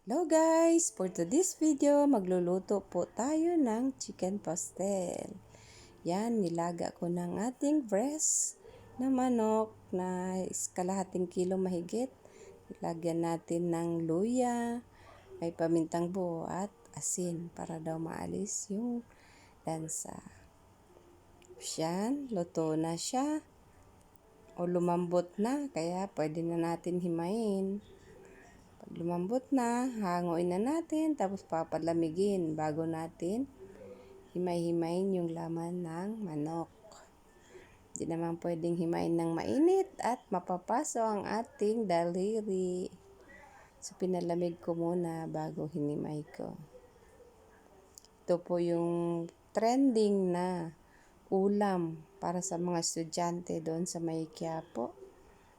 Hello guys! For today's video, magluluto po tayo ng chicken pastel. Yan, nilaga ko ng ating breast na manok na kalahating kilo mahigit. Ilagyan natin ng luya, may pamintang buo at asin para daw maalis yung lansa. Yan, luto na siya o lumambot na kaya pwede na natin himayin. Pag lumambot na, hanguin na natin, tapos papalamigin bago natin himay-himayin yung laman ng manok. Hindi naman pwedeng himayin ng mainit at mapapaso ang ating daliri. So, pinalamig ko muna bago hinimay ko. Ito po yung trending na ulam para sa mga estudyante doon sa may Quiapo.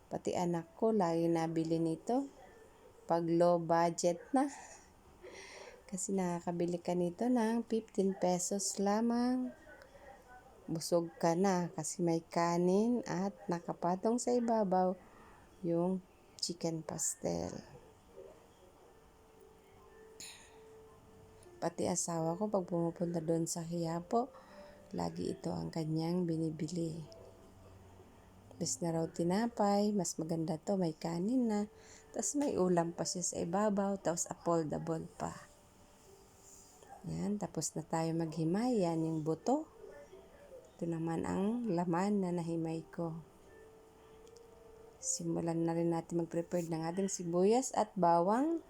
Pati anak ko, lagi nabili nito. Pag low budget na. Kasi nakakabili ka nito ng 15 pesos lamang. Busog ka na kasi may kanin at nakapatong sa ibabaw yung chicken pastel. Pati asawa ko pag pumupunta doon sa Quiapo, lagi ito ang kanyang binibili. Bes na raw tinapay, mas maganda to, may kanin na. Tapos may ulam pa siya sa ibabaw, tapos affordable pa. Yan, tapos na tayo maghimay. Yan yung buto. Ito naman ang laman na nahimay ko. Simulan na rin natin mag-prepare ng ating sibuyas at bawang.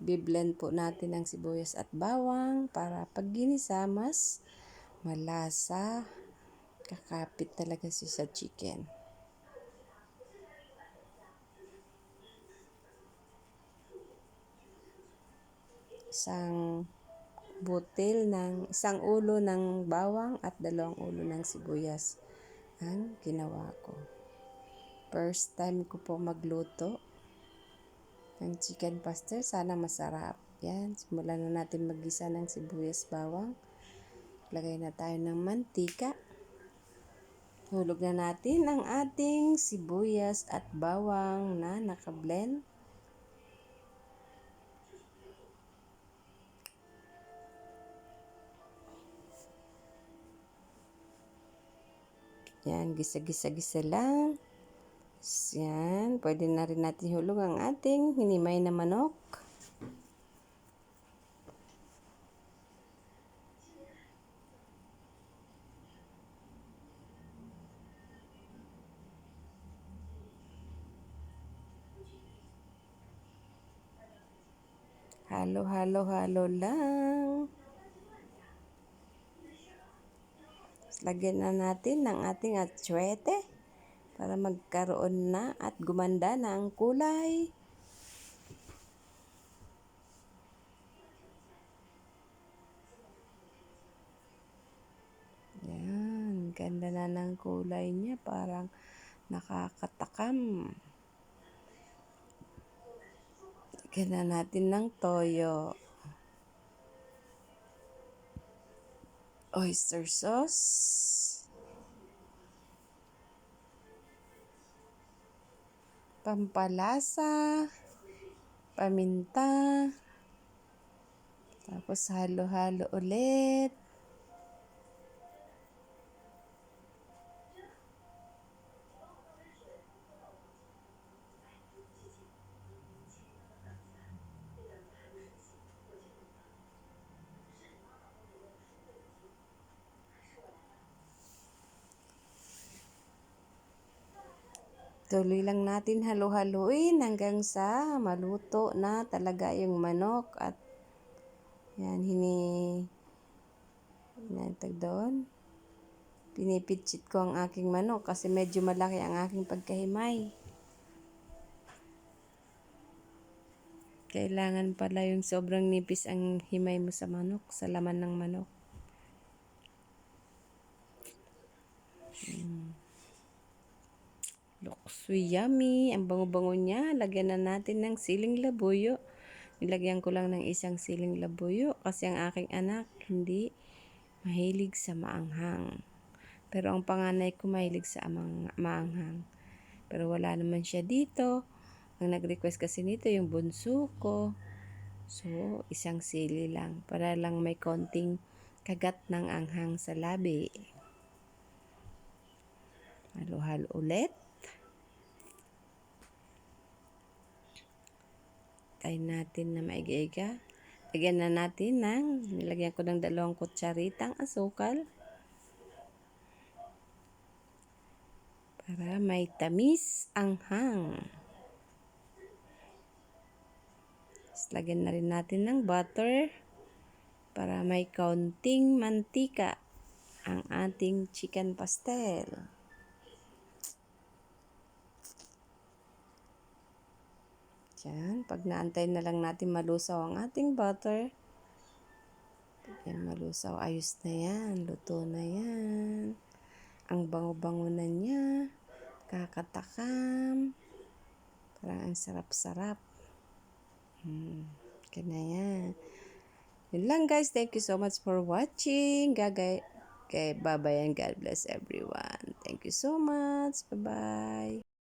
Biblend po natin ang sibuyas at bawang para pag ginisa mas malasa. Kakapit talaga siya sa chicken. Isang ulo ng bawang at 2 ulo ng sibuyas ang ginawa ko. First time ko po magluto ng chicken pastel. Sana masarap. Yan, simulan na natin maggisa ng sibuyas bawang. Lagay na tayo ng mantika. Hulog na natin ang ating sibuyas at bawang na nakablend. Yan, gisa-gisa-gisa lang. Yan, pwede na rin natin hulog ang ating hinimay na manok. Halo-halo-halo lang. Lagyan na natin ng ating atsuete para magkaroon na at gumanda na ang kulay. Yan, ganda na ng kulay niya, parang nakakatakam. Lagyan na natin ng toyo. Oyster sauce. Pampalasa. Paminta. Tapos halo-halo ulit. Tuloy lang natin halo-haluin hanggang sa maluto na talaga yung manok at yan, pinipitchit ko ang aking manok kasi medyo malaki ang aking pagkahimay. Kailangan pala yung sobrang nipis ang himay mo sa manok, sa laman ng manok. Looks so yummy. Ang bango-bango niya. Lagyan na natin ng siling labuyo. Nilagyan ko lang ng isang siling labuyo kasi ang aking anak hindi mahilig sa maanghang. Pero ang panganay ko mahilig sa maanghang. Pero wala naman siya dito. Ang nag-request kasi nito yung bunso ko. So, isang sili lang para lang may konting kagat ng anghang sa labi. Halo-halo ulit. Tayo natin na maiga-iga. Lagyan na natin nilagyan ko ng 2 kutsaritang asukal. Para may tamis anghang. Lagyan na rin natin ng butter para may kaunting mantika ang ating chicken pastel. Diyan, pag naantay na lang natin malusaw ang ating butter. Yan, malusaw. Ayos na yan. Luto na yan. Ang bango-bango na niya. Kakatakam. Parang ang sarap-sarap. Okay na yan. Yun lang guys. Thank you so much for watching. Bye-bye and God bless everyone. Thank you so much. Bye-bye.